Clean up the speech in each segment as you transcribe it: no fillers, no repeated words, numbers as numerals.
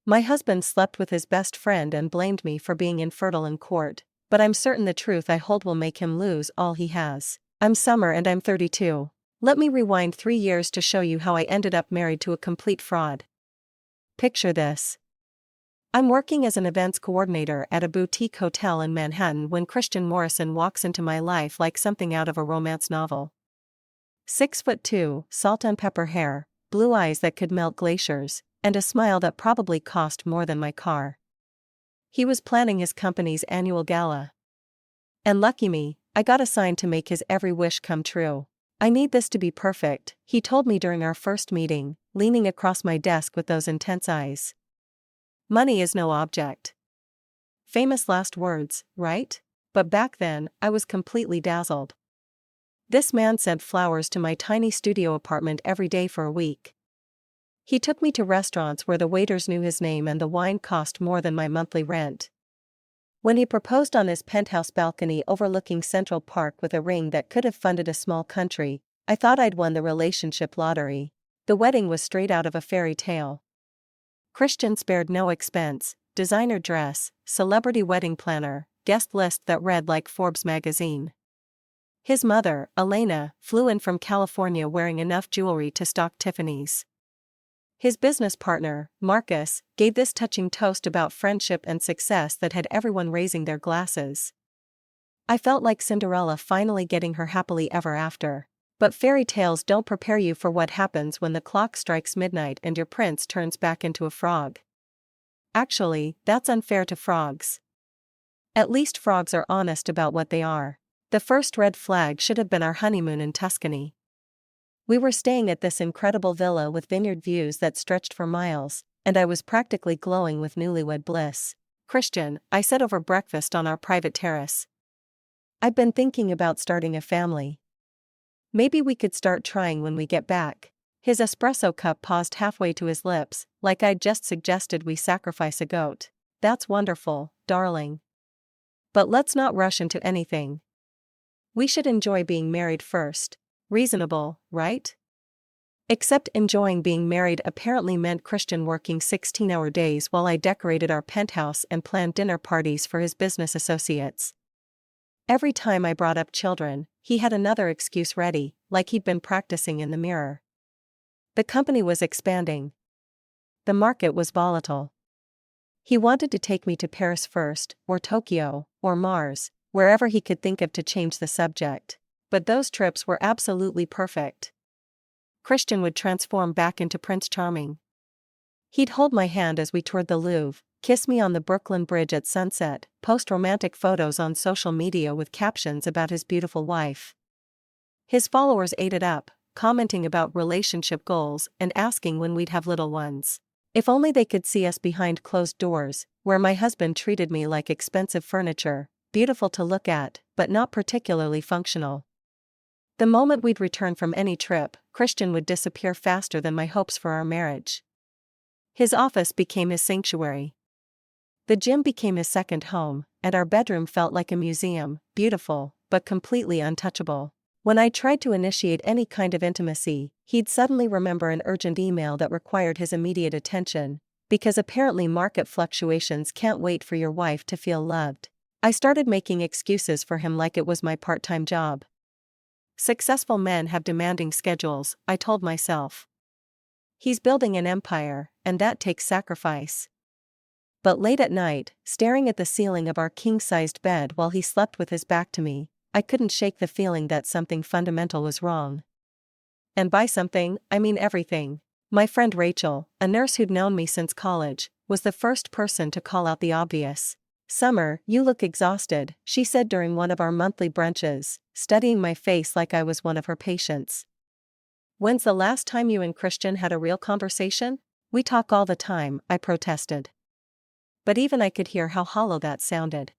My husband slept with his best friend and blamed me for being infertile in court, but I'm certain the truth I hold will make him lose all he has. I'm Summer and I'm 32. Let me rewind 3 years to show you how I ended up married to a complete fraud. Picture this. I'm working as an events coordinator at a boutique hotel in Manhattan when Christian Morrison walks into my life like something out of a romance novel. 6'2", salt and pepper hair, blue eyes that could melt glaciers, and a smile that probably cost more than my car. He was planning his company's annual gala. And lucky me, I got assigned to make his every wish come true. I need this to be perfect, he told me during our first meeting, leaning across my desk with those intense eyes. Money is no object. Famous last words, right? But back then, I was completely dazzled. This man sent flowers to my tiny studio apartment every day for a week. He took me to restaurants where the waiters knew his name and the wine cost more than my monthly rent. When he proposed on his penthouse balcony overlooking Central Park with a ring that could have funded a small country, I thought I'd won the relationship lottery. The wedding was straight out of a fairy tale. Christian spared no expense: designer dress, celebrity wedding planner, guest list that read like Forbes magazine. His mother, Elena, flew in from California wearing enough jewelry to stock Tiffany's. His business partner, Marcus, gave this touching toast about friendship and success that had everyone raising their glasses. I felt like Cinderella finally getting her happily ever after. But fairy tales don't prepare you for what happens when the clock strikes midnight and your prince turns back into a frog. Actually, that's unfair to frogs. At least frogs are honest about what they are. The first red flag should have been our honeymoon in Tuscany. We were staying at this incredible villa with vineyard views that stretched for miles, and I was practically glowing with newlywed bliss. Christian, I said over breakfast on our private terrace. I've been thinking about starting a family. Maybe we could start trying when we get back. His espresso cup paused halfway to his lips, like I'd just suggested we sacrifice a goat. That's wonderful, darling. But let's not rush into anything. We should enjoy being married first. Reasonable, right? Except enjoying being married apparently meant Christian working 16-hour days while I decorated our penthouse and planned dinner parties for his business associates. Every time I brought up children, he had another excuse ready, like he'd been practicing in the mirror. The company was expanding. The market was volatile. He wanted to take me to Paris first, or Tokyo, or Mars, wherever he could think of to change the subject. But those trips were absolutely perfect. Christian would transform back into Prince Charming. He'd hold my hand as we toured the Louvre, kiss me on the Brooklyn Bridge at sunset, post romantic photos on social media with captions about his beautiful wife. His followers ate it up, commenting about relationship goals and asking when we'd have little ones. If only they could see us behind closed doors, where my husband treated me like expensive furniture, beautiful to look at, but not particularly functional. The moment we'd return from any trip, Christian would disappear faster than my hopes for our marriage. His office became his sanctuary. The gym became his second home, and our bedroom felt like a museum, beautiful, but completely untouchable. When I tried to initiate any kind of intimacy, he'd suddenly remember an urgent email that required his immediate attention, because apparently market fluctuations can't wait for your wife to feel loved. I started making excuses for him like it was my part-time job. Successful men have demanding schedules, I told myself. He's building an empire, and that takes sacrifice. But late at night, staring at the ceiling of our king-sized bed while he slept with his back to me, I couldn't shake the feeling that something fundamental was wrong. And by something, I mean everything. My friend Rachel, a nurse who'd known me since college, was the first person to call out the obvious. "Summer, you look exhausted," she said during one of our monthly brunches, studying my face like I was one of her patients. "When's the last time you and Christian had a real conversation?" "We talk all the time," I protested. But even I could hear how hollow that sounded.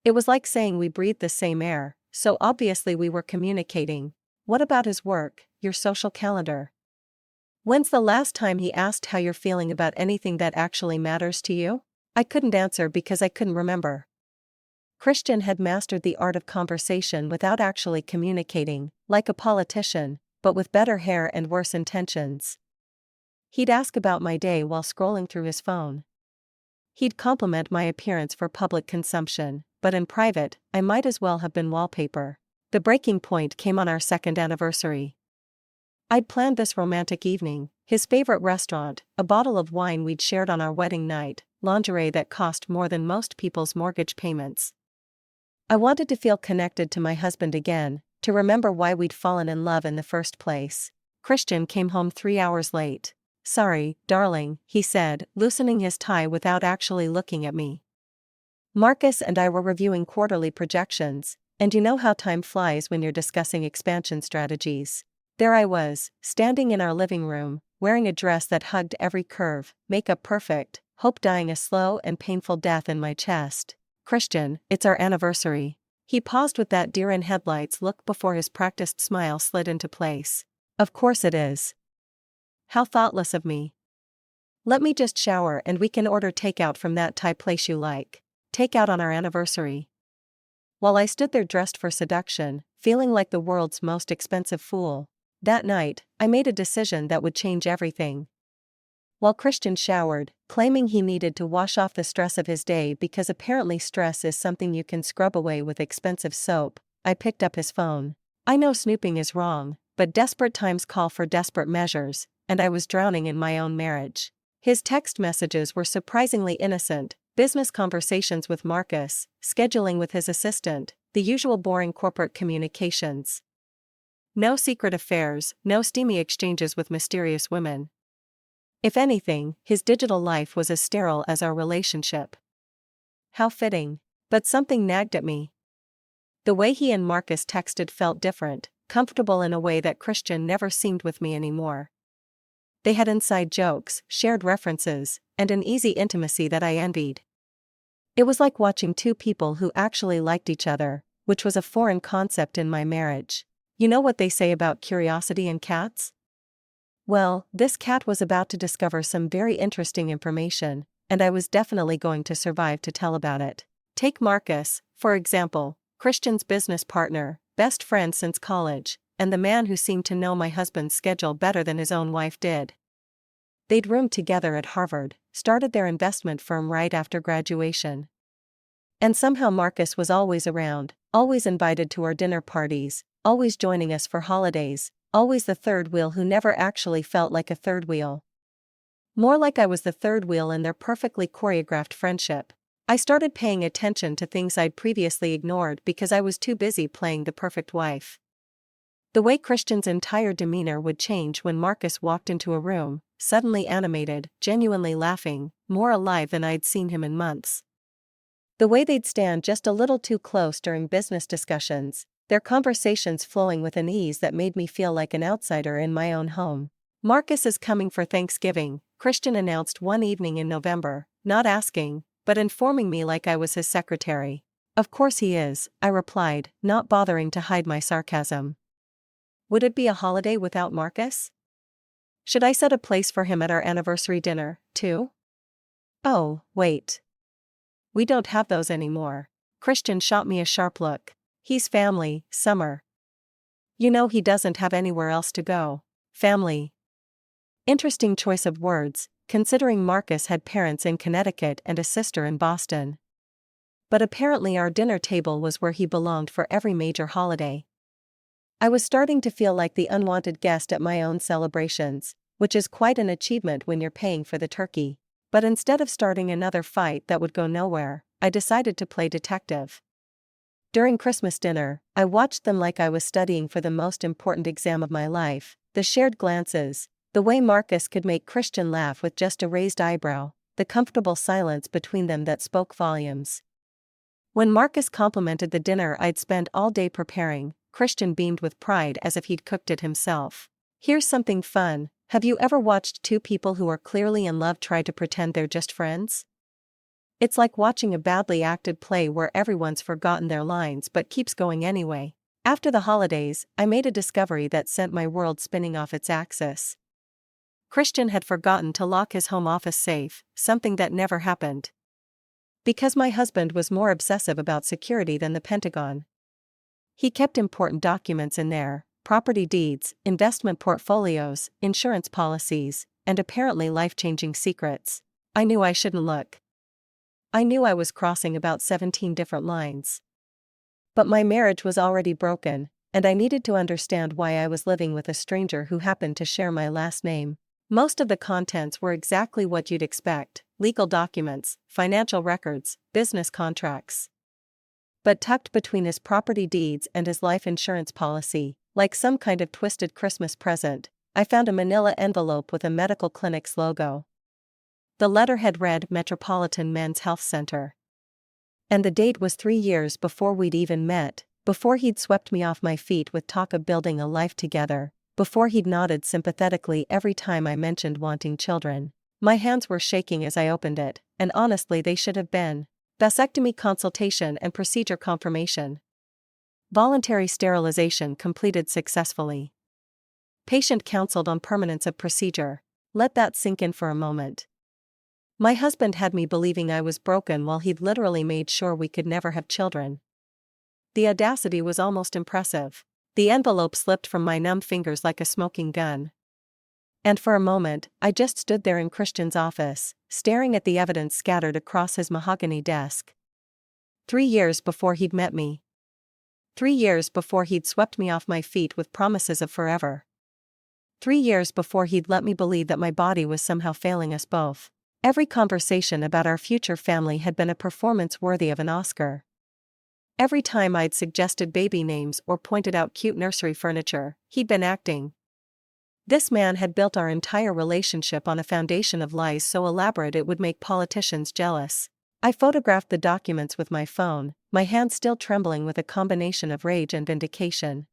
It was like saying we breathed the same air, so obviously we were communicating. What about his work, your social calendar? When's the last time he asked how you're feeling about anything that actually matters to you? I couldn't answer because I couldn't remember. Christian had mastered the art of conversation without actually communicating, like a politician, but with better hair and worse intentions. He'd ask about my day while scrolling through his phone. He'd compliment my appearance for public consumption, but in private, I might as well have been wallpaper. The breaking point came on our second anniversary. I'd planned this romantic evening, his favorite restaurant, a bottle of wine we'd shared on our wedding night, lingerie that cost more than most people's mortgage payments. I wanted to feel connected to my husband again, to remember why we'd fallen in love in the first place. Christian came home 3 hours late. "Sorry, darling," he said, loosening his tie without actually looking at me. Marcus and I were reviewing quarterly projections, and you know how time flies when you're discussing expansion strategies. There I was, standing in our living room, wearing a dress that hugged every curve, makeup perfect, hope dying a slow and painful death in my chest. "Christian, it's our anniversary." He paused with that deer-in-headlights look before his practiced smile slid into place. "Of course it is. How thoughtless of me. Let me just shower and we can order takeout from that Thai place you like." Takeout on our anniversary. While I stood there dressed for seduction, feeling like the world's most expensive fool, that night, I made a decision that would change everything. While Christian showered, claiming he needed to wash off the stress of his day because apparently stress is something you can scrub away with expensive soap, I picked up his phone. I know snooping is wrong, but desperate times call for desperate measures, and I was drowning in my own marriage. His text messages were surprisingly innocent: business conversations with Marcus, scheduling with his assistant, the usual boring corporate communications. No secret affairs, no steamy exchanges with mysterious women. If anything, his digital life was as sterile as our relationship. How fitting. But something nagged at me. The way he and Marcus texted felt different, comfortable in a way that Christian never seemed with me anymore. They had inside jokes, shared references, and an easy intimacy that I envied. It was like watching two people who actually liked each other, which was a foreign concept in my marriage. You know what they say about curiosity in cats? Well, this cat was about to discover some very interesting information, and I was definitely going to survive to tell about it. Take Marcus, for example, Christian's business partner, best friend since college, and the man who seemed to know my husband's schedule better than his own wife did. They'd roomed together at Harvard, started their investment firm right after graduation. And somehow Marcus was always around, always invited to our dinner parties, always joining us for holidays, always the third wheel who never actually felt like a third wheel. More like I was the third wheel in their perfectly choreographed friendship. I started paying attention to things I'd previously ignored because I was too busy playing the perfect wife. The way Christian's entire demeanor would change when Marcus walked into a room, suddenly animated, genuinely laughing, more alive than I'd seen him in months. The way they'd stand just a little too close during business discussions, their conversations flowing with an ease that made me feel like an outsider in my own home. "Marcus is coming for Thanksgiving," Christian announced one evening in November, not asking, but informing me like I was his secretary. "Of course he is," I replied, not bothering to hide my sarcasm. Would it be a holiday without Marcus? Should I set a place for him at our anniversary dinner, too? Oh, wait. We don't have those anymore. Christian shot me a sharp look. He's family, Summer. You know he doesn't have anywhere else to go. Family. Interesting choice of words, considering Marcus had parents in Connecticut and a sister in Boston. But apparently our dinner table was where he belonged for every major holiday. I was starting to feel like the unwanted guest at my own celebrations, which is quite an achievement when you're paying for the turkey. But instead of starting another fight that would go nowhere, I decided to play detective. During Christmas dinner, I watched them like I was studying for the most important exam of my life. The shared glances, the way Marcus could make Christian laugh with just a raised eyebrow, the comfortable silence between them that spoke volumes. When Marcus complimented the dinner I'd spent all day preparing, Christian beamed with pride as if he'd cooked it himself. Here's something fun. Have you ever watched two people who are clearly in love try to pretend they're just friends? It's like watching a badly acted play where everyone's forgotten their lines but keeps going anyway. After the holidays, I made a discovery that sent my world spinning off its axis. Christian had forgotten to lock his home office safe, something that never happened. Because my husband was more obsessive about security than the Pentagon. He kept important documents in there: property deeds, investment portfolios, insurance policies, and apparently life-changing secrets. I knew I shouldn't look. I knew I was crossing about 17 different lines. But my marriage was already broken, and I needed to understand why I was living with a stranger who happened to share my last name. Most of the contents were exactly what you'd expect: legal documents, financial records, business contracts. But tucked between his property deeds and his life insurance policy, like some kind of twisted Christmas present, I found a manila envelope with a medical clinic's logo. The letterhead read Metropolitan Men's Health Center. And the date was 3 years before we'd even met, before he'd swept me off my feet with talk of building a life together, before he'd nodded sympathetically every time I mentioned wanting children. My hands were shaking as I opened it, and honestly they should have been. Vasectomy consultation and procedure confirmation. Voluntary sterilization completed successfully. Patient counseled on permanence of procedure. Let that sink in for a moment. My husband had me believing I was broken while he'd literally made sure we could never have children. The audacity was almost impressive. The envelope slipped from my numb fingers like a smoking gun. And for a moment, I just stood there in Christian's office, staring at the evidence scattered across his mahogany desk. 3 years before he'd met me. 3 years before he'd swept me off my feet with promises of forever. 3 years before he'd let me believe that my body was somehow failing us both. Every conversation about our future family had been a performance worthy of an Oscar. Every time I'd suggested baby names or pointed out cute nursery furniture, he'd been acting. This man had built our entire relationship on a foundation of lies so elaborate it would make politicians jealous. I photographed the documents with my phone, my hands still trembling with a combination of rage and vindication.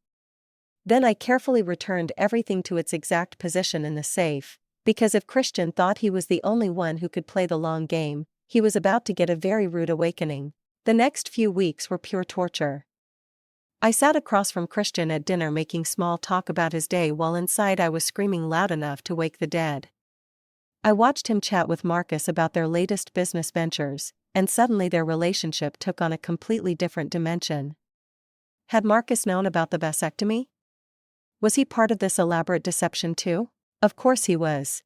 Then I carefully returned everything to its exact position in the safe, because if Christian thought he was the only one who could play the long game, he was about to get a very rude awakening. The next few weeks were pure torture. I sat across from Christian at dinner making small talk about his day while inside I was screaming loud enough to wake the dead. I watched him chat with Marcus about their latest business ventures, and suddenly their relationship took on a completely different dimension. Had Marcus known about the vasectomy? Was he part of this elaborate deception too? Of course he was.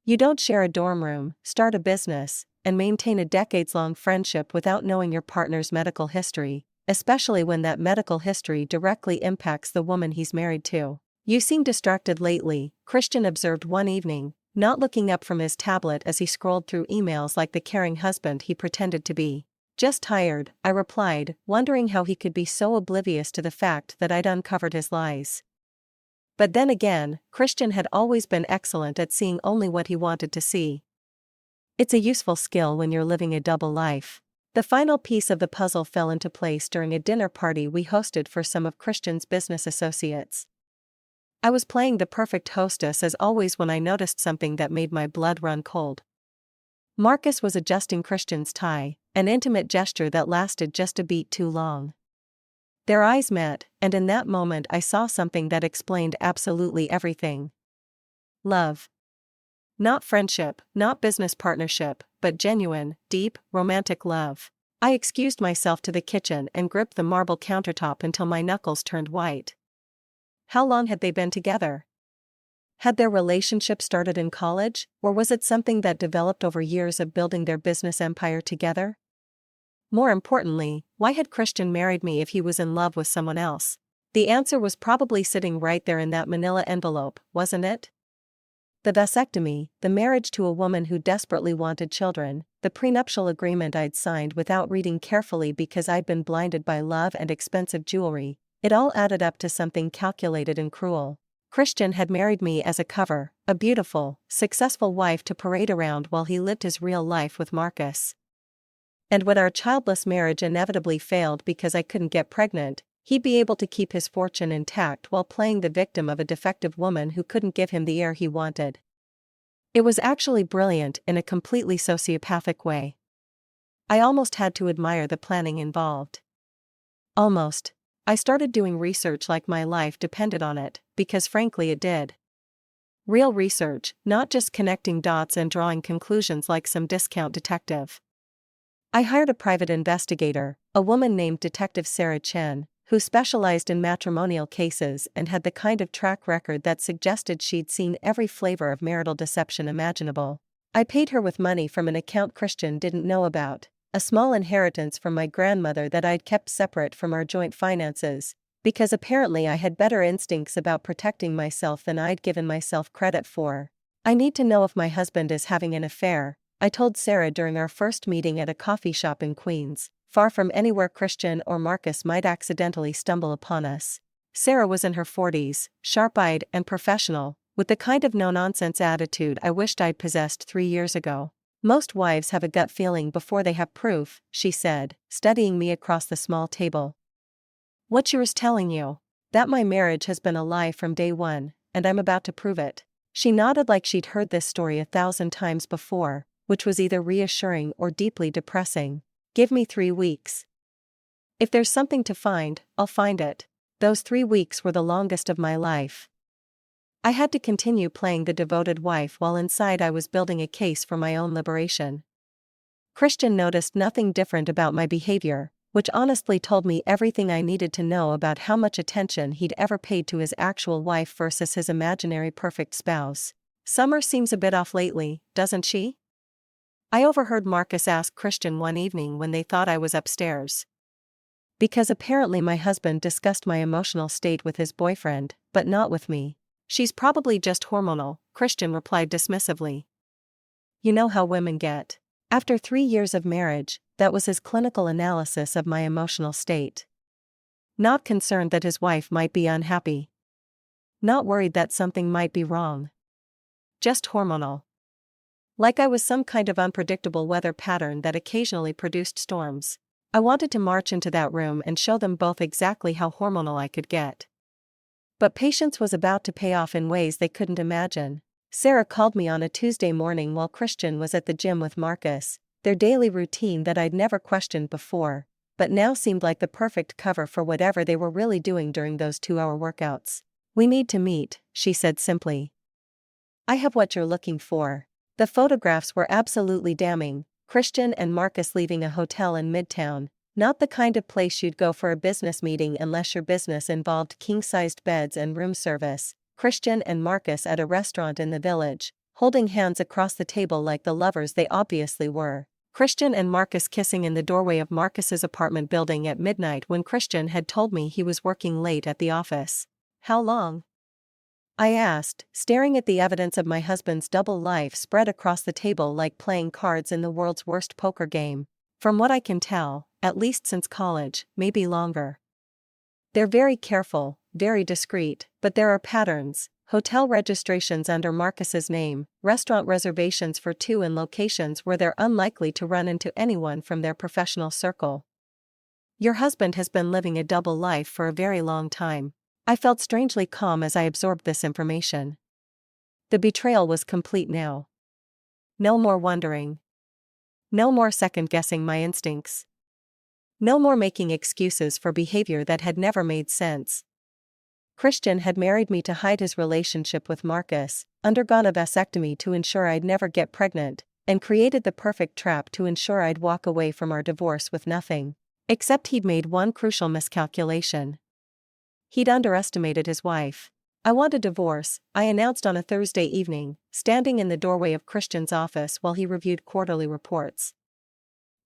You don't share a dorm room, start a business, and maintain a decades-long friendship without knowing your partner's medical history, especially when that medical history directly impacts the woman he's married to. You seem distracted lately, Christian observed one evening, not looking up from his tablet as he scrolled through emails like the caring husband he pretended to be. Just tired, I replied, wondering how he could be so oblivious to the fact that I'd uncovered his lies. But then again, Christian had always been excellent at seeing only what he wanted to see. It's a useful skill when you're living a double life. The final piece of the puzzle fell into place during a dinner party we hosted for some of Christian's business associates. I was playing the perfect hostess as always when I noticed something that made my blood run cold. Marcus was adjusting Christian's tie, an intimate gesture that lasted just a beat too long. Their eyes met, and in that moment I saw something that explained absolutely everything. Love. Not friendship, not business partnership, but genuine, deep, romantic love. I excused myself to the kitchen and gripped the marble countertop until my knuckles turned white. How long had they been together? Had their relationship started in college, or was it something that developed over years of building their business empire together? More importantly, why had Christian married me if he was in love with someone else? The answer was probably sitting right there in that manila envelope, wasn't it? The vasectomy, the marriage to a woman who desperately wanted children, the prenuptial agreement I'd signed without reading carefully because I'd been blinded by love and expensive jewelry, it all added up to something calculated and cruel. Christian had married me as a cover, a beautiful, successful wife to parade around while he lived his real life with Marcus. And when our childless marriage inevitably failed because I couldn't get pregnant, he'd be able to keep his fortune intact while playing the victim of a defective woman who couldn't give him the heir he wanted. It was actually brilliant in a completely sociopathic way. I almost had to admire the planning involved. Almost. I started doing research like my life depended on it, because frankly it did. Real research, not just connecting dots and drawing conclusions like some discount detective. I hired a private investigator, a woman named Detective Sarah Chen, who specialized in matrimonial cases and had the kind of track record that suggested she'd seen every flavor of marital deception imaginable. I paid her with money from an account Christian didn't know about, a small inheritance from my grandmother that I'd kept separate from our joint finances, because apparently I had better instincts about protecting myself than I'd given myself credit for. I need to know if my husband is having an affair, I told Sarah during our first meeting at a coffee shop in Queens, far from anywhere Christian or Marcus might accidentally stumble upon us. Sarah was in her 40s, sharp-eyed and professional, with the kind of no-nonsense attitude I wished I'd possessed 3 years ago. Most wives have a gut feeling before they have proof, she said, studying me across the small table. What's yours telling you? That my marriage has been a lie from day one, and I'm about to prove it. She nodded like she'd heard this story 1,000 times before, which was either reassuring or deeply depressing. Give me 3 weeks. If there's something to find, I'll find it. Those 3 weeks were the longest of my life. I had to continue playing the devoted wife while inside I was building a case for my own liberation. Christian noticed nothing different about my behavior, which honestly told me everything I needed to know about how much attention he'd ever paid to his actual wife versus his imaginary perfect spouse. Summer seems a bit off lately, doesn't she? I overheard Marcus ask Christian one evening when they thought I was upstairs. Because apparently my husband discussed my emotional state with his boyfriend, but not with me. She's probably just hormonal, Christian replied dismissively. You know how women get. After 3 years of marriage, that was his clinical analysis of my emotional state. Not concerned that his wife might be unhappy. Not worried that something might be wrong. Just hormonal. Like I was some kind of unpredictable weather pattern that occasionally produced storms. I wanted to march into that room and show them both exactly how hormonal I could get. But patience was about to pay off in ways they couldn't imagine. Sarah called me on a Tuesday morning while Christian was at the gym with Marcus, their daily routine that I'd never questioned before, but now seemed like the perfect cover for whatever they were really doing during those 2-hour workouts. We need to meet, she said simply. I have what you're looking for. The photographs were absolutely damning, Christian and Marcus leaving a hotel in Midtown, not the kind of place you'd go for a business meeting unless your business involved king-sized beds and room service. Christian and Marcus at a restaurant in the village, holding hands across the table like the lovers they obviously were. Christian and Marcus kissing in the doorway of Marcus's apartment building at midnight when Christian had told me he was working late at the office. How long? I asked, staring at the evidence of my husband's double life spread across the table like playing cards in the world's worst poker game. From what I can tell, at least since college, maybe longer. They're very careful, very discreet, but there are patterns: hotel registrations under Marcus's name, restaurant reservations for 2 in locations where they're unlikely to run into anyone from their professional circle. Your husband has been living a double life for a very long time. I felt strangely calm as I absorbed this information. The betrayal was complete now. No more wondering. No more second-guessing my instincts. No more making excuses for behavior that had never made sense. Christian had married me to hide his relationship with Marcus, undergone a vasectomy to ensure I'd never get pregnant, and created the perfect trap to ensure I'd walk away from our divorce with nothing. Except he'd made one crucial miscalculation. He'd underestimated his wife. I want a divorce, I announced on a Thursday evening, standing in the doorway of Christian's office while he reviewed quarterly reports.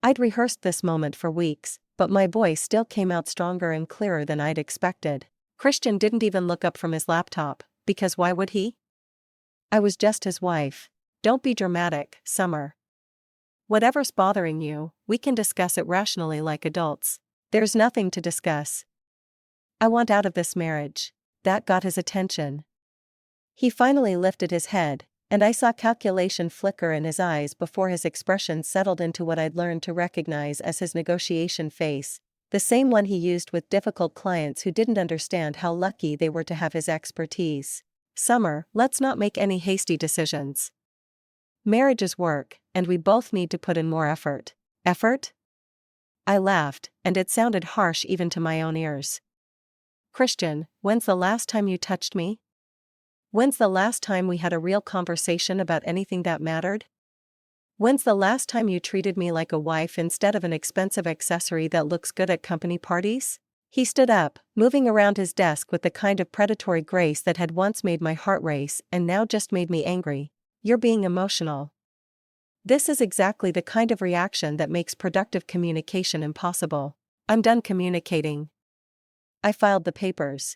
I'd rehearsed this moment for weeks, but my voice still came out stronger and clearer than I'd expected. Christian didn't even look up from his laptop, because why would he? I was just his wife. Don't be dramatic, Summer. Whatever's bothering you, we can discuss it rationally like adults. There's nothing to discuss. I want out of this marriage. That got his attention. He finally lifted his head, and I saw calculation flicker in his eyes before his expression settled into what I'd learned to recognize as his negotiation face, the same one he used with difficult clients who didn't understand how lucky they were to have his expertise. Summer, let's not make any hasty decisions. Marriage is work, and we both need to put in more effort. Effort? I laughed, and it sounded harsh even to my own ears. Christian, when's the last time you touched me? When's the last time we had a real conversation about anything that mattered? When's the last time you treated me like a wife instead of an expensive accessory that looks good at company parties? He stood up, moving around his desk with the kind of predatory grace that had once made my heart race and now just made me angry. You're being emotional. This is exactly the kind of reaction that makes productive communication impossible. I'm done communicating. I filed the papers.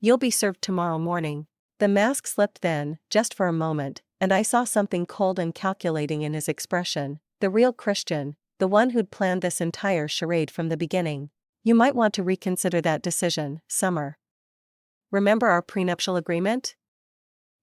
You'll be served tomorrow morning. The mask slipped then, just for a moment, and I saw something cold and calculating in his expression. The real Christian, the one who'd planned this entire charade from the beginning. You might want to reconsider that decision, Summer. Remember our prenuptial agreement?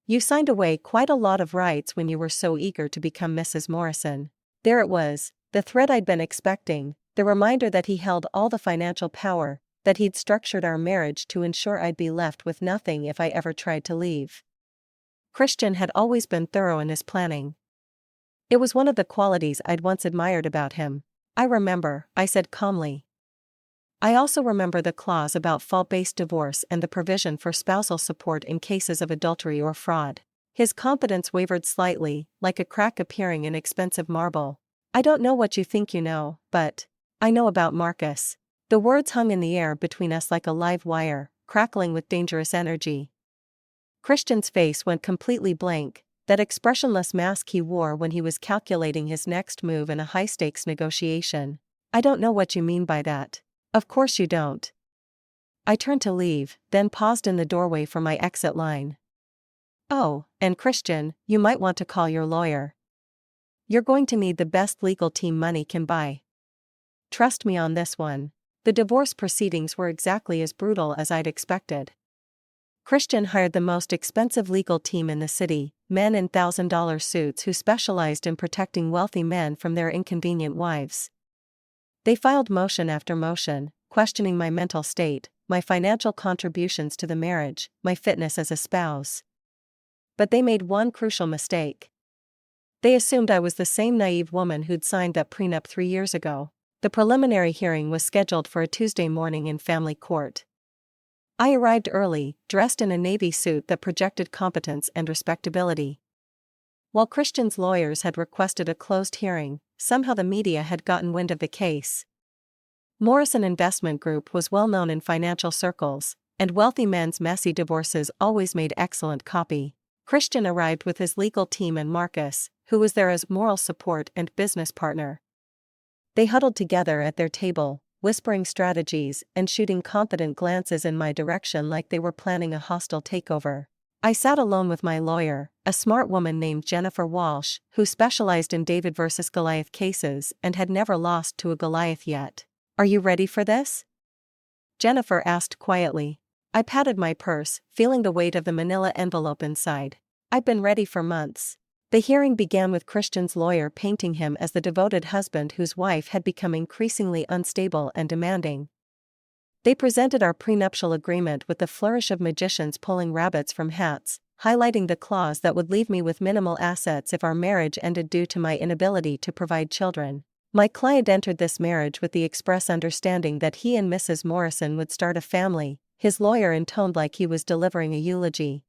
You signed away quite a lot of rights when you were so eager to become Mrs. Morrison. There it was, the threat I'd been expecting, the reminder that he held all the financial power, that he'd structured our marriage to ensure I'd be left with nothing if I ever tried to leave. Christian had always been thorough in his planning. It was one of the qualities I'd once admired about him. I remember, I said calmly. I also remember the clause about fault-based divorce and the provision for spousal support in cases of adultery or fraud. His confidence wavered slightly, like a crack appearing in expensive marble. I don't know what you think you know, but I know about Marcus. The words hung in the air between us like a live wire, crackling with dangerous energy. Christian's face went completely blank, that expressionless mask he wore when he was calculating his next move in a high-stakes negotiation. I don't know what you mean by that. Of course you don't. I turned to leave, then paused in the doorway for my exit line. Oh, and Christian, you might want to call your lawyer. You're going to need the best legal team money can buy. Trust me on this one. The divorce proceedings were exactly as brutal as I'd expected. Christian hired the most expensive legal team in the city, men in $1,000 suits who specialized in protecting wealthy men from their inconvenient wives. They filed motion after motion, questioning my mental state, my financial contributions to the marriage, my fitness as a spouse. But they made one crucial mistake. They assumed I was the same naive woman who'd signed that prenup 3 years ago. The preliminary hearing was scheduled for a Tuesday morning in family court. I arrived early, dressed in a navy suit that projected competence and respectability. While Christian's lawyers had requested a closed hearing, somehow the media had gotten wind of the case. Morrison Investment Group was well known in financial circles, and wealthy men's messy divorces always made excellent copy. Christian arrived with his legal team and Marcus, who was there as moral support and business partner. They huddled together at their table, whispering strategies and shooting confident glances in my direction like they were planning a hostile takeover. I sat alone with my lawyer, a smart woman named Jennifer Walsh, who specialized in David versus Goliath cases and had never lost to a Goliath yet. Are you ready for this? Jennifer asked quietly. I patted my purse, feeling the weight of the manila envelope inside. I'd been ready for months. The hearing began with Christian's lawyer painting him as the devoted husband whose wife had become increasingly unstable and demanding. They presented our prenuptial agreement with the flourish of magicians pulling rabbits from hats, highlighting the clause that would leave me with minimal assets if our marriage ended due to my inability to provide children. My client entered this marriage with the express understanding that he and Mrs. Morrison would start a family, his lawyer intoned like he was delivering a eulogy.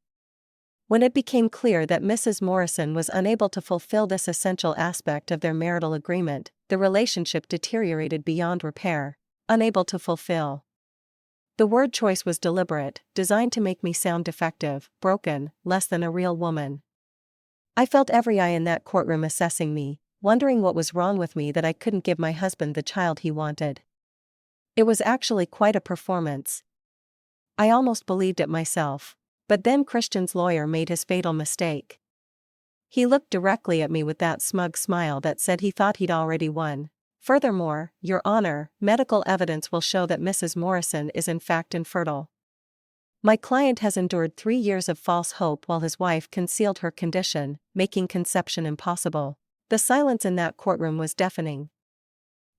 When it became clear that Mrs. Morrison was unable to fulfill this essential aspect of their marital agreement, the relationship deteriorated beyond repair. Unable to fulfill. The word choice was deliberate, designed to make me sound defective, broken, less than a real woman. I felt every eye in that courtroom assessing me, wondering what was wrong with me that I couldn't give my husband the child he wanted. It was actually quite a performance. I almost believed it myself. But then Christian's lawyer made his fatal mistake. He looked directly at me with that smug smile that said he thought he'd already won. Furthermore, Your Honor, medical evidence will show that Mrs. Morrison is in fact infertile. My client has endured 3 years of false hope while his wife concealed her condition, making conception impossible. The silence in that courtroom was deafening.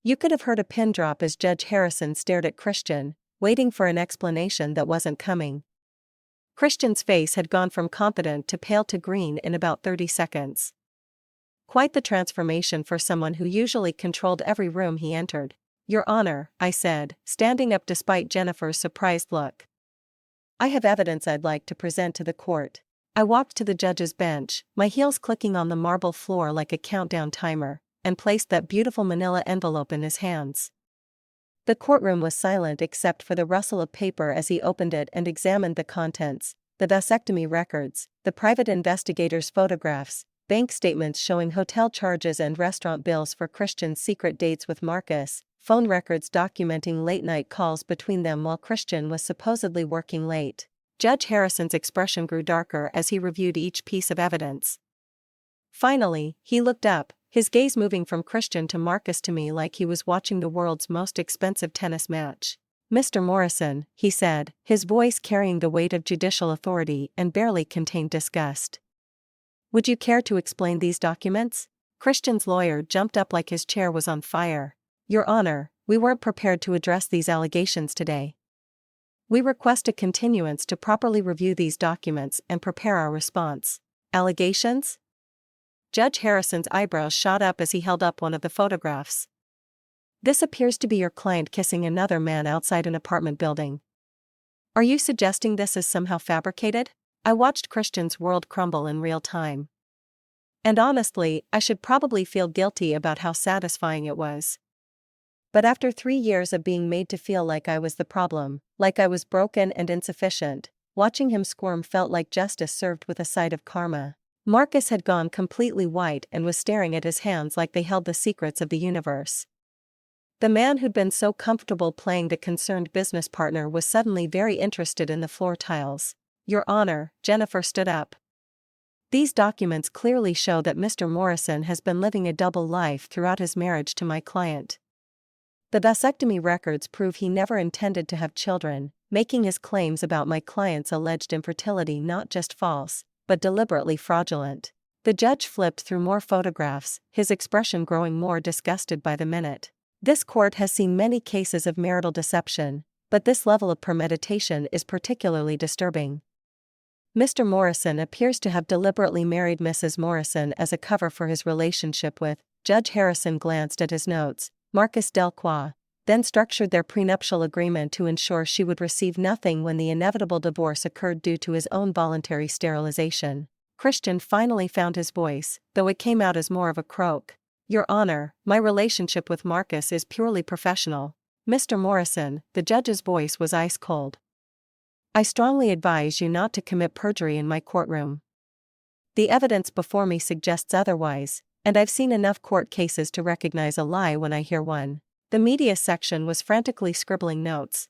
You could have heard a pin drop as Judge Harrison stared at Christian, waiting for an explanation that wasn't coming. Christian's face had gone from confident to pale to green in about 30 seconds. Quite the transformation for someone who usually controlled every room he entered. Your Honor, I said, standing up despite Jennifer's surprised look. I have evidence I'd like to present to the court. I walked to the judge's bench, my heels clicking on the marble floor like a countdown timer, and placed that beautiful manila envelope in his hands. The courtroom was silent except for the rustle of paper as he opened it and examined the contents: the vasectomy records, the private investigator's photographs, bank statements showing hotel charges and restaurant bills for Christian's secret dates with Marcus, phone records documenting late-night calls between them while Christian was supposedly working late. Judge Harrison's expression grew darker as he reviewed each piece of evidence. Finally, he looked up, his gaze moving from Christian to Marcus to me like he was watching the world's most expensive tennis match. "Mr. Morrison," he said, his voice carrying the weight of judicial authority and barely contained disgust. "Would you care to explain these documents?" Christian's lawyer jumped up like his chair was on fire. "Your Honor, we weren't prepared to address these allegations today. We request a continuance to properly review these documents and prepare our response." "Allegations?" Judge Harrison's eyebrows shot up as he held up one of the photographs. "This appears to be your client kissing another man outside an apartment building. Are you suggesting this is somehow fabricated?" I watched Christian's world crumble in real time. And honestly, I should probably feel guilty about how satisfying it was. But after 3 years of being made to feel like I was the problem, like I was broken and insufficient, watching him squirm felt like justice served with a side of karma. Marcus had gone completely white and was staring at his hands like they held the secrets of the universe. The man who'd been so comfortable playing the concerned business partner was suddenly very interested in the floor tiles. "Your Honor," Jennifer stood up. "These documents clearly show that Mr. Morrison has been living a double life throughout his marriage to my client. The vasectomy records prove he never intended to have children, making his claims about my client's alleged infertility not just false, but deliberately fraudulent." The judge flipped through more photographs, his expression growing more disgusted by the minute. "This court has seen many cases of marital deception, but this level of premeditation is particularly disturbing. Mr. Morrison appears to have deliberately married Mrs. Morrison as a cover for his relationship with," Judge Harrison glanced at his notes, "Marcus Delcroix, then structured their prenuptial agreement to ensure she would receive nothing when the inevitable divorce occurred due to his own voluntary sterilization." Christian finally found his voice, though it came out as more of a croak. "Your Honor, my relationship with Marcus is purely professional. Mr. Morrison," the judge's voice was ice cold, "I strongly advise you not to commit perjury in my courtroom. The evidence before me suggests otherwise, and I've seen enough court cases to recognize a lie when I hear one." The media section was frantically scribbling notes.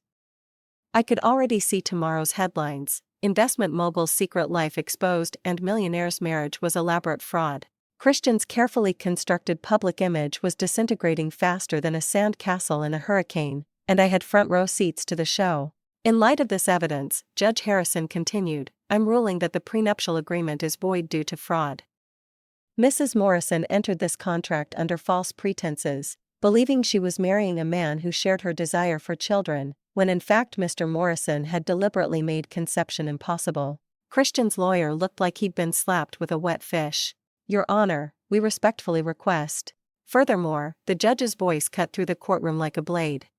I could already see tomorrow's headlines: "Investment mogul's secret life exposed" and "Millionaire's marriage was elaborate fraud." Christian's carefully constructed public image was disintegrating faster than a sand castle in a hurricane, and I had front row seats to the show. "In light of this evidence," Judge Harrison continued, "I'm ruling that the prenuptial agreement is void due to fraud. Mrs. Morrison entered this contract under false pretenses, believing she was marrying a man who shared her desire for children, when in fact Mr. Morrison had deliberately made conception impossible." Christian's lawyer looked like he'd been slapped with a wet fish. "Your Honor, we respectfully request." Furthermore, the judge's voice cut through the courtroom like a blade.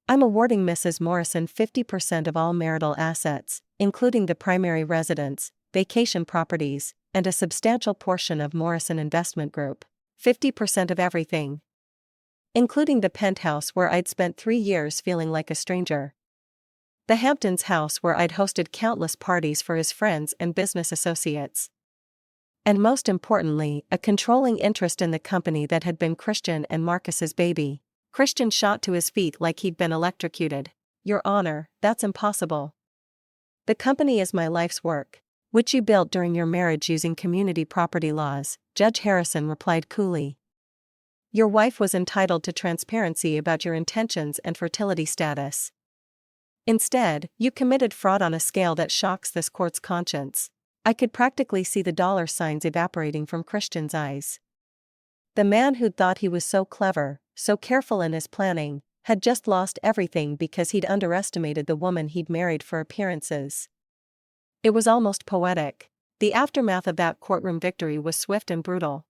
"I'm awarding Mrs. Morrison 50% of all marital assets, including the primary residence, vacation properties, and a substantial portion of Morrison Investment Group. 50% of everything. Including the penthouse where I'd spent 3 years feeling like a stranger. The Hamptons house where I'd hosted countless parties for his friends and business associates. And most importantly, a controlling interest in the company that had been Christian and Marcus's baby." Christian shot to his feet like he'd been electrocuted. "Your Honor, that's impossible. The company is my life's work, which you built during your marriage using community property laws," Judge Harrison replied coolly. "Your wife was entitled to transparency about your intentions and fertility status. Instead, you committed fraud on a scale that shocks this court's conscience." I could practically see the dollar signs evaporating from Christian's eyes. The man who'd thought he was so clever, so careful in his planning, had just lost everything because he'd underestimated the woman he'd married for appearances. It was almost poetic. The aftermath of that courtroom victory was swift and brutal.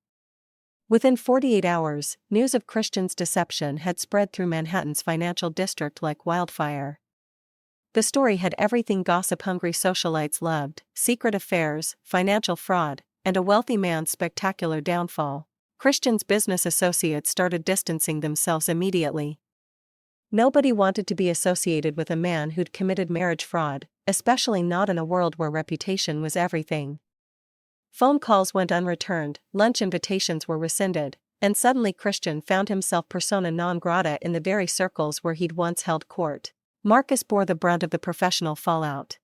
Within 48 hours, news of Christian's deception had spread through Manhattan's financial district like wildfire. The story had everything gossip-hungry socialites loved: secret affairs, financial fraud, and a wealthy man's spectacular downfall. Christian's business associates started distancing themselves immediately. Nobody wanted to be associated with a man who'd committed marriage fraud, especially not in a world where reputation was everything. Phone calls went unreturned, lunch invitations were rescinded, and suddenly Christian found himself persona non grata in the very circles where he'd once held court. Marcus bore the brunt of the professional fallout.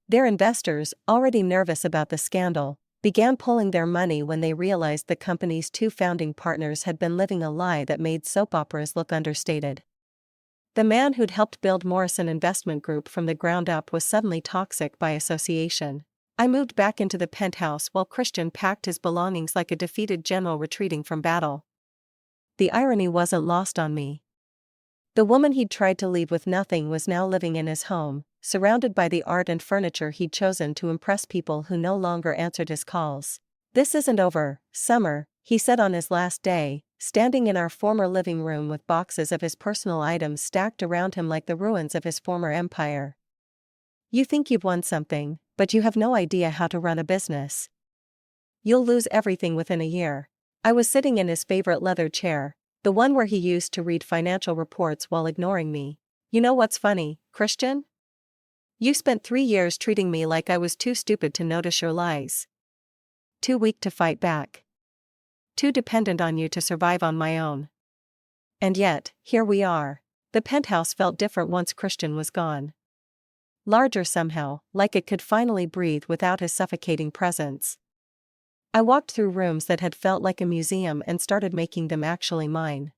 Their investors, already nervous about the scandal, began pulling their money when they realized the company's two founding partners had been living a lie that made soap operas look understated. The man who'd helped build Morrison Investment Group from the ground up was suddenly toxic by association. I moved back into the penthouse while Christian packed his belongings like a defeated general retreating from battle. The irony wasn't lost on me. The woman he'd tried to leave with nothing was now living in his home, surrounded by the art and furniture he'd chosen to impress people who no longer answered his calls. "This isn't over, Summer," he said on his last day, standing in our former living room with boxes of his personal items stacked around him like the ruins of his former empire. "You think you've won something, but you have no idea how to run a business. You'll lose everything within a year." I was sitting in his favorite leather chair, the one where he used to read financial reports while ignoring me. "You know what's funny, Christian? You spent 3 years treating me like I was too stupid to notice your lies. Too weak to fight back. Too dependent on you to survive on my own. And yet, here we are." The penthouse felt different once Christian was gone. Larger somehow, like it could finally breathe without his suffocating presence. I walked through rooms that had felt like a museum and started making them actually mine.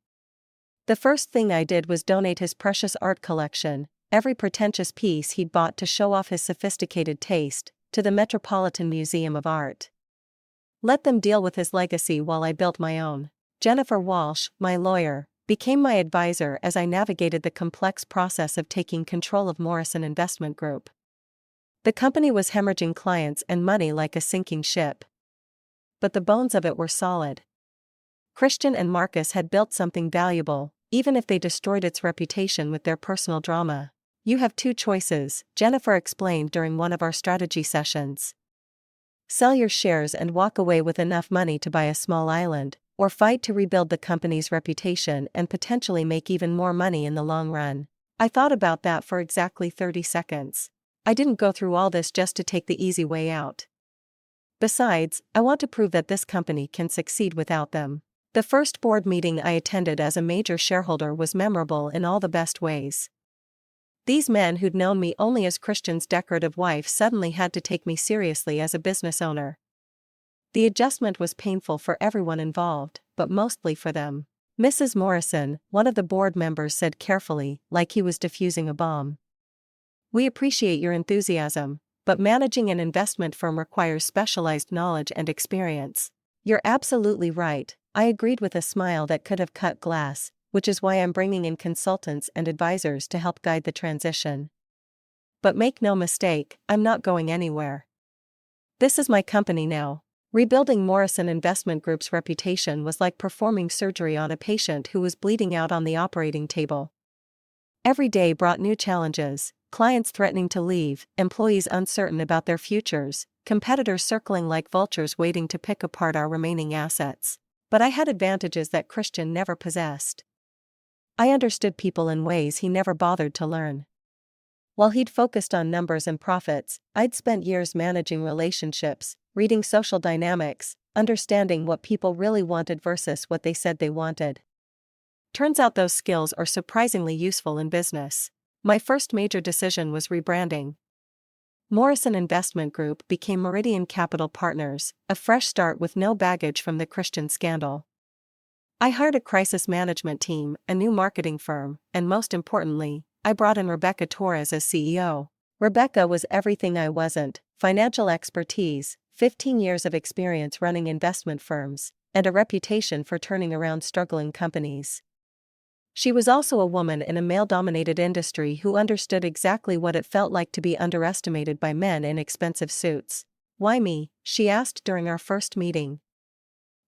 The first thing I did was donate his precious art collection, every pretentious piece he'd bought to show off his sophisticated taste, to the Metropolitan Museum of Art. Let them deal with his legacy while I built my own. Jennifer Walsh, my lawyer, became my advisor as I navigated the complex process of taking control of Morrison Investment Group. The company was hemorrhaging clients and money like a sinking ship. But the bones of it were solid. Christian and Marcus had built something valuable, even if they destroyed its reputation with their personal drama. "You have two choices," Jennifer explained during one of our strategy sessions. "Sell your shares and walk away with enough money to buy a small island, or fight to rebuild the company's reputation and potentially make even more money in the long run." I thought about that for exactly 30 seconds. I didn't go through all this just to take the easy way out. Besides, I want to prove that this company can succeed without them. The first board meeting I attended as a major shareholder was memorable in all the best ways. These men who'd known me only as Christian's decorative wife suddenly had to take me seriously as a business owner. The adjustment was painful for everyone involved, but mostly for them. "Mrs. Morrison," one of the board members said carefully, like he was defusing a bomb. "We appreciate your enthusiasm, but managing an investment firm requires specialized knowledge and experience." "You're absolutely right," I agreed with a smile that could have cut glass, "which is why I'm bringing in consultants and advisors to help guide the transition. But make no mistake, I'm not going anywhere. This is my company now." Rebuilding Morrison Investment Group's reputation was like performing surgery on a patient who was bleeding out on the operating table. Every day brought new challenges: clients threatening to leave, employees uncertain about their futures, competitors circling like vultures waiting to pick apart our remaining assets. But I had advantages that Christian never possessed. I understood people in ways he never bothered to learn. While he'd focused on numbers and profits, I'd spent years managing relationships, reading social dynamics, understanding what people really wanted versus what they said they wanted. Turns out those skills are surprisingly useful in business. My first major decision was rebranding. Morrison Investment Group became Meridian Capital Partners, a fresh start with no baggage from the Christian scandal. I hired a crisis management team, a new marketing firm, and most importantly, I brought in Rebecca Torres as CEO. Rebecca was everything I wasn't: financial expertise, 15 years of experience running investment firms, and a reputation for turning around struggling companies. She was also a woman in a male-dominated industry who understood exactly what it felt like to be underestimated by men in expensive suits. "Why me?" she asked during our first meeting.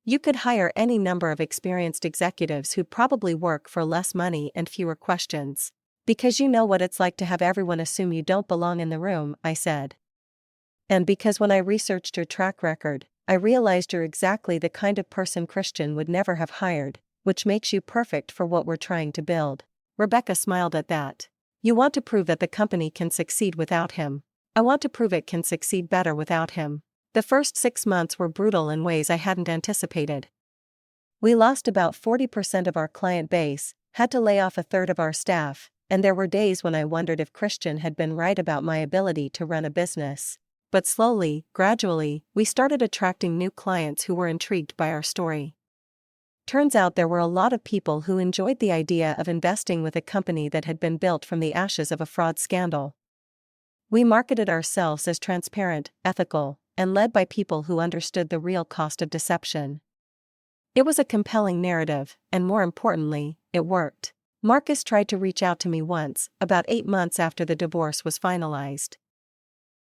"You could hire any number of experienced executives who probably work for less money and fewer questions. Because you know what it's like to have everyone assume you don't belong in the room," I said. "And because when I researched your track record, I realized you're exactly the kind of person Christian would never have hired, which makes you perfect for what we're trying to build." Rebecca smiled at that. You want to prove that the company can succeed without him. I want to prove it can succeed better without him. The first 6 months were brutal in ways I hadn't anticipated. We lost about 40% of our client base, had to lay off a third of our staff, and there were days when I wondered if Christian had been right about my ability to run a business. But slowly, gradually, we started attracting new clients who were intrigued by our story. Turns out there were a lot of people who enjoyed the idea of investing with a company that had been built from the ashes of a fraud scandal. We marketed ourselves as transparent, ethical, and led by people who understood the real cost of deception. It was a compelling narrative, and more importantly, it worked. Marcus tried to reach out to me once, about 8 months after the divorce was finalized.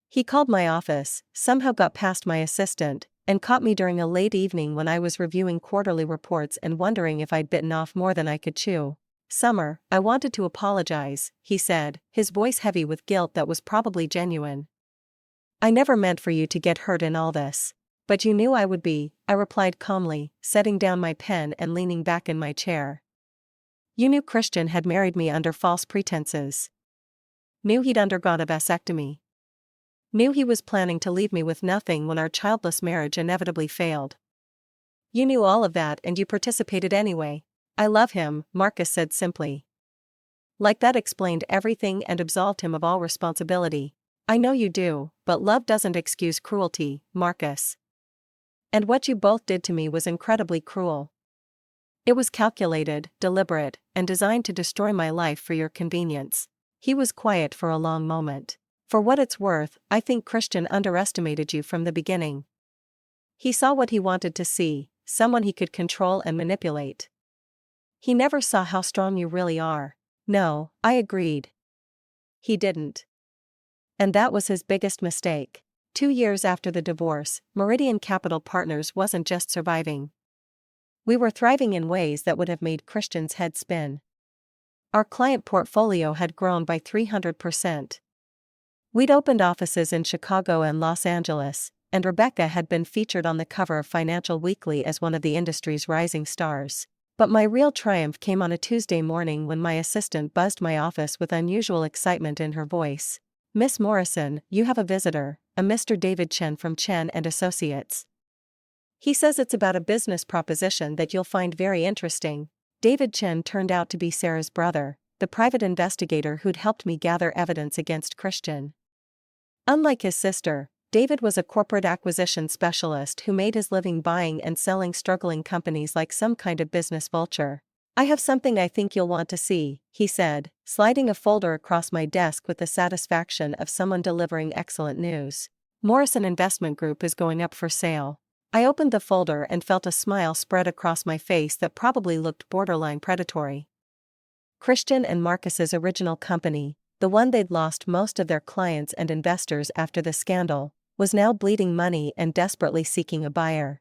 He called my office, somehow got past my assistant, and caught me during a late evening when I was reviewing quarterly reports and wondering if I'd bitten off more than I could chew. Summer, I wanted to apologize, he said, his voice heavy with guilt that was probably genuine. I never meant for you to get hurt in all this. But you knew I would be, I replied calmly, setting down my pen and leaning back in my chair. You knew Christian had married me under false pretenses. Knew he'd undergone a vasectomy. Knew he was planning to leave me with nothing when our childless marriage inevitably failed. You knew all of that and you participated anyway. I love him, Marcus said simply. Like that explained everything and absolved him of all responsibility. I know you do, but love doesn't excuse cruelty, Marcus. And what you both did to me was incredibly cruel. It was calculated, deliberate, and designed to destroy my life for your convenience. He was quiet for a long moment. For what it's worth, I think Christian underestimated you from the beginning. He saw what he wanted to see, someone he could control and manipulate. He never saw how strong you really are. No, I agreed. He didn't. And that was his biggest mistake. 2 years after the divorce, Meridian Capital Partners wasn't just surviving. We were thriving in ways that would have made Christian's head spin. Our client portfolio had grown by 300%. We'd opened offices in Chicago and Los Angeles, and Rebecca had been featured on the cover of Financial Weekly as one of the industry's rising stars. But my real triumph came on a Tuesday morning when my assistant buzzed my office with unusual excitement in her voice. Miss Morrison, you have a visitor, a Mr. David Chen from Chen and Associates. He says it's about a business proposition that you'll find very interesting. David Chen turned out to be Sarah's brother, the private investigator who'd helped me gather evidence against Christian. Unlike his sister, David was a corporate acquisition specialist who made his living buying and selling struggling companies like some kind of business vulture. I have something I think you'll want to see, he said, sliding a folder across my desk with the satisfaction of someone delivering excellent news. Morrison Investment Group is going up for sale. I opened the folder and felt a smile spread across my face that probably looked borderline predatory. Christian and Marcus's original company, the one they'd lost most of their clients and investors after the scandal, was now bleeding money and desperately seeking a buyer.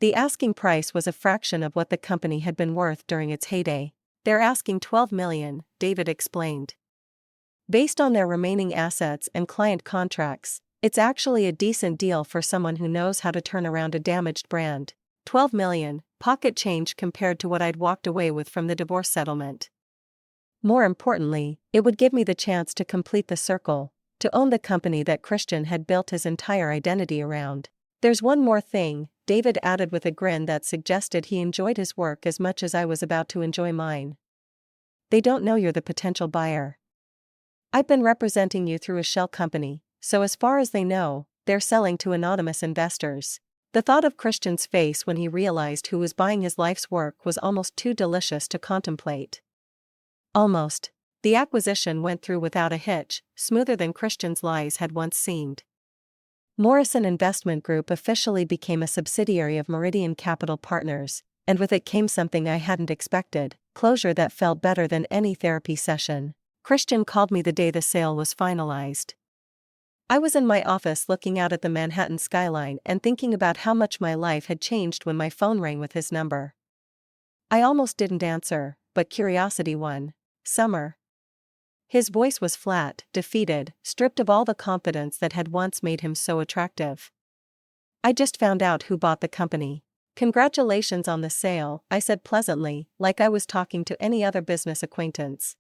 The asking price was a fraction of what the company had been worth during its heyday. They're asking $12 million, David explained. Based on their remaining assets and client contracts, it's actually a decent deal for someone who knows how to turn around a damaged brand. $12 million, pocket change compared to what I'd walked away with from the divorce settlement. More importantly, it would give me the chance to complete the circle, to own the company that Christian had built his entire identity around. There's one more thing, David added with a grin that suggested he enjoyed his work as much as I was about to enjoy mine. They don't know you're the potential buyer. I've been representing you through a shell company, so as far as they know, they're selling to anonymous investors. The thought of Christian's face when he realized who was buying his life's work was almost too delicious to contemplate. Almost. The acquisition went through without a hitch, smoother than Christian's lies had once seemed. Morrison Investment Group officially became a subsidiary of Meridian Capital Partners, and with it came something I hadn't expected, closure that felt better than any therapy session. Christian called me the day the sale was finalized. I was in my office looking out at the Manhattan skyline and thinking about how much my life had changed when my phone rang with his number. I almost didn't answer, but curiosity won. Summer. His voice was flat, defeated, stripped of all the confidence that had once made him so attractive. I just found out who bought the company. Congratulations on the sale, I said pleasantly, like I was talking to any other business acquaintance.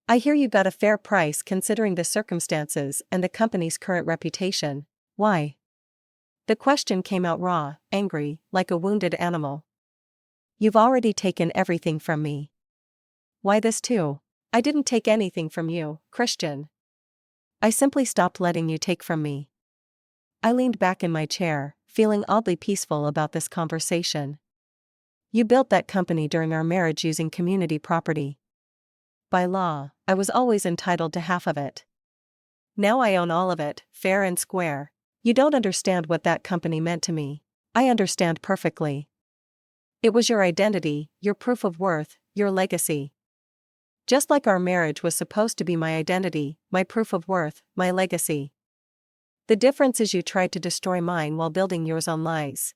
I hear you got a fair price considering the circumstances and the company's current reputation. Why? The question came out raw, angry, like a wounded animal. You've already taken everything from me. Why this too? I didn't take anything from you, Christian. I simply stopped letting you take from me. I leaned back in my chair, feeling oddly peaceful about this conversation. You built that company during our marriage using community property. By law, I was always entitled to half of it. Now I own all of it, fair and square. You don't understand what that company meant to me. I understand perfectly. It was your identity, your proof of worth, your legacy. Just like our marriage was supposed to be my identity, my proof of worth, my legacy. The difference is you tried to destroy mine while building yours on lies.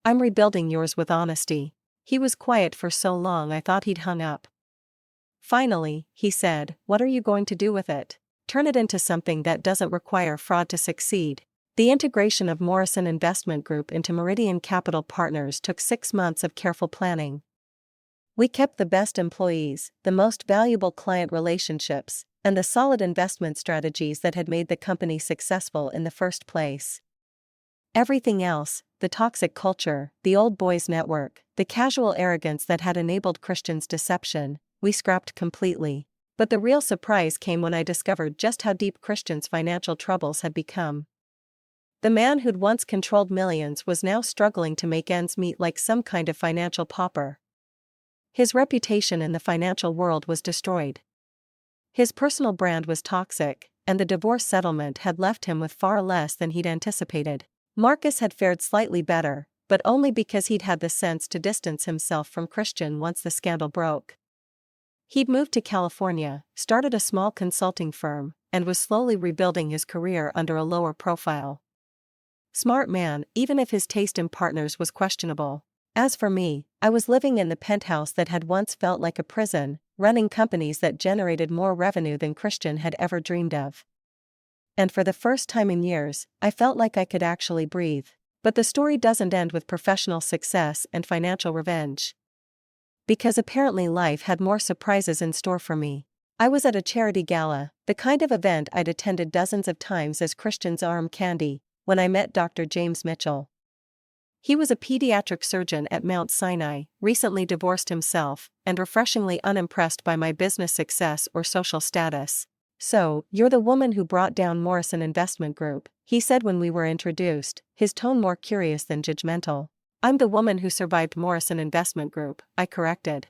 I'm rebuilding yours with honesty. He was quiet for so long I thought he'd hung up. Finally, he said, what are you going to do with it? Turn it into something that doesn't require fraud to succeed. The integration of Morrison Investment Group into Meridian Capital Partners took 6 months of careful planning. We kept the best employees, the most valuable client relationships, and the solid investment strategies that had made the company successful in the first place. Everything else, the toxic culture, the old boys network, the casual arrogance that had enabled Christian's deception, we scrapped completely. But the real surprise came when I discovered just how deep Christian's financial troubles had become. The man who'd once controlled millions was now struggling to make ends meet like some kind of financial pauper. His reputation in the financial world was destroyed. His personal brand was toxic, and the divorce settlement had left him with far less than he'd anticipated. Marcus had fared slightly better, but only because he'd had the sense to distance himself from Christian once the scandal broke. He'd moved to California, started a small consulting firm, and was slowly rebuilding his career under a lower profile. Smart man, even if his taste in partners was questionable. As for me, I was living in the penthouse that had once felt like a prison, running companies that generated more revenue than Christian had ever dreamed of. And for the first time in years, I felt like I could actually breathe. But the story doesn't end with professional success and financial revenge. Because apparently life had more surprises in store for me. I was at a charity gala, the kind of event I'd attended dozens of times as Christian's arm candy, when I met Dr. James Mitchell. He was a pediatric surgeon at Mount Sinai, recently divorced himself, and refreshingly unimpressed by my business success or social status. So, you're the woman who brought down Morrison Investment Group, he said when we were introduced, his tone more curious than judgmental. I'm the woman who survived Morrison Investment Group, I corrected.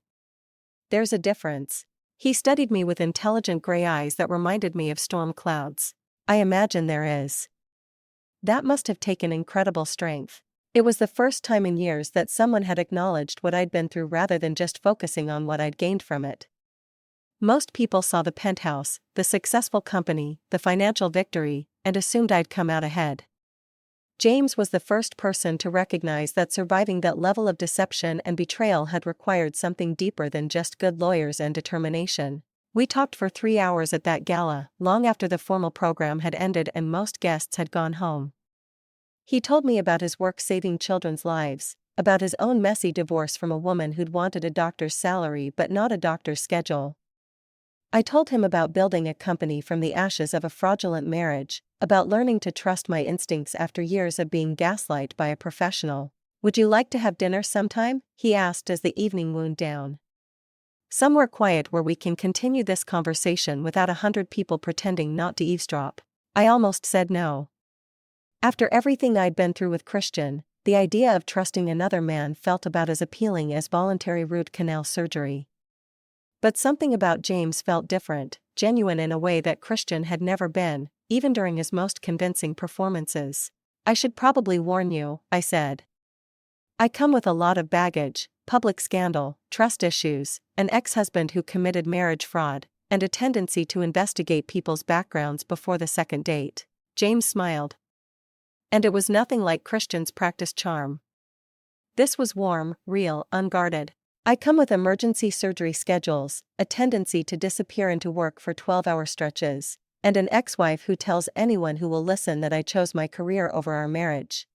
There's a difference. He studied me with intelligent gray eyes that reminded me of storm clouds. I imagine there is. That must have taken incredible strength. It was the first time in years that someone had acknowledged what I'd been through rather than just focusing on what I'd gained from it. Most people saw the penthouse, the successful company, the financial victory, and assumed I'd come out ahead. James was the first person to recognize that surviving that level of deception and betrayal had required something deeper than just good lawyers and determination. We talked for 3 hours at that gala, long after the formal program had ended and most guests had gone home. He told me about his work saving children's lives, about his own messy divorce from a woman who'd wanted a doctor's salary but not a doctor's schedule. I told him about building a company from the ashes of a fraudulent marriage, about learning to trust my instincts after years of being gaslighted by a professional. Would you like to have dinner sometime? He asked as the evening wound down. Somewhere quiet where we can continue this conversation without 100 people pretending not to eavesdrop. I almost said no. After everything I'd been through with Christian, the idea of trusting another man felt about as appealing as voluntary root canal surgery. But something about James felt different, genuine in a way that Christian had never been, even during his most convincing performances. I should probably warn you, I said. I come with a lot of baggage, public scandal, trust issues, an ex-husband who committed marriage fraud, and a tendency to investigate people's backgrounds before the second date. James smiled. And it was nothing like Christian's practiced charm. This was warm, real, unguarded. I come with emergency surgery schedules, a tendency to disappear into work for 12-hour stretches, and an ex-wife who tells anyone who will listen that I chose my career over our marriage.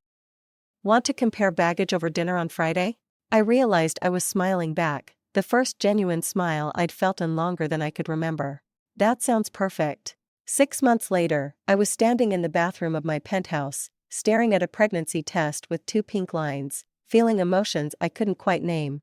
Want to compare baggage over dinner on Friday? I realized I was smiling back, the first genuine smile I'd felt in longer than I could remember. That sounds perfect. 6 months later, I was standing in the bathroom of my penthouse, staring at a pregnancy test with 2 pink lines, feeling emotions I couldn't quite name.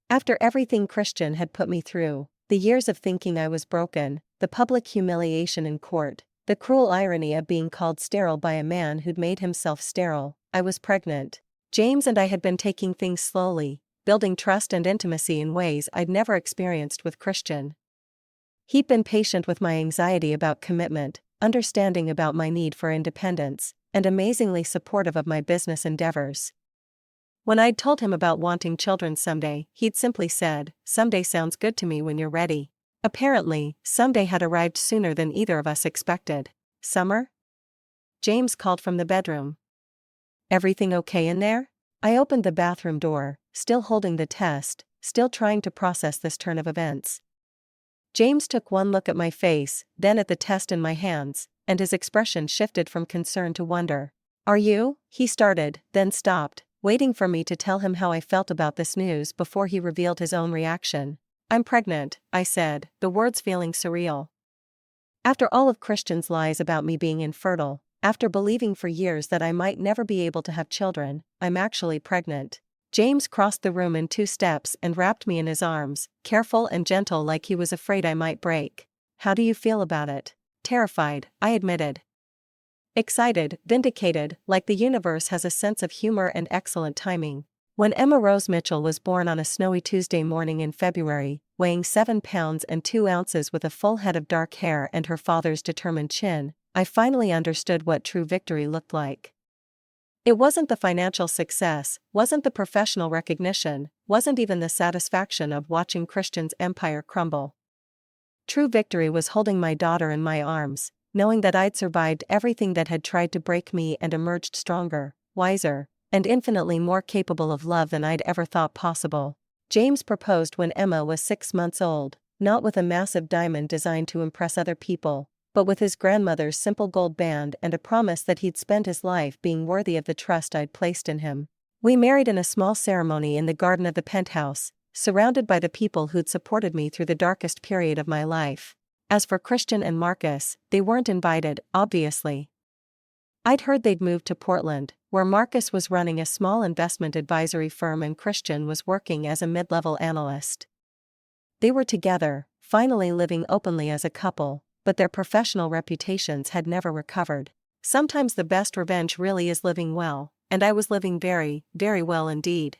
After everything Christian had put me through, the years of thinking I was broken, the public humiliation in court, the cruel irony of being called sterile by a man who'd made himself sterile, I was pregnant. James and I had been taking things slowly, building trust and intimacy in ways I'd never experienced with Christian. He'd been patient with my anxiety about commitment, understanding about my need for independence, and amazingly supportive of my business endeavors. When I'd told him about wanting children someday, he'd simply said, "Someday sounds good to me when you're ready." Apparently, someday had arrived sooner than either of us expected. Summer? James called from the bedroom. Everything okay in there? I opened the bathroom door, still holding the test, still trying to process this turn of events. James took one look at my face, then at the test in my hands, and his expression shifted from concern to wonder. "Are you?" he started, then stopped, waiting for me to tell him how I felt about this news before he revealed his own reaction. "I'm pregnant," I said, the words feeling surreal. After all of Christian's lies about me being infertile, after believing for years that I might never be able to have children, I'm actually pregnant. James crossed the room in 2 steps and wrapped me in his arms, careful and gentle like he was afraid I might break. "How do you feel about it?" "Terrified," I admitted. "Excited, vindicated, like the universe has a sense of humor and excellent timing." When Emma Rose Mitchell was born on a snowy Tuesday morning in February, weighing 7 pounds and 2 ounces with a full head of dark hair and her father's determined chin, I finally understood what true victory looked like. It wasn't the financial success, wasn't the professional recognition, wasn't even the satisfaction of watching Christian's empire crumble. True victory was holding my daughter in my arms, knowing that I'd survived everything that had tried to break me and emerged stronger, wiser, and infinitely more capable of love than I'd ever thought possible. James proposed when Emma was 6 months old, not with a massive diamond designed to impress other people, but with his grandmother's simple gold band and a promise that he'd spend his life being worthy of the trust I'd placed in him. We married in a small ceremony in the garden of the penthouse, surrounded by the people who'd supported me through the darkest period of my life. As for Christian and Marcus, they weren't invited, obviously. I'd heard they'd moved to Portland, where Marcus was running a small investment advisory firm and Christian was working as a mid-level analyst. They were together, finally living openly as a couple, but their professional reputations had never recovered. Sometimes the best revenge really is living well, and I was living very, very well indeed.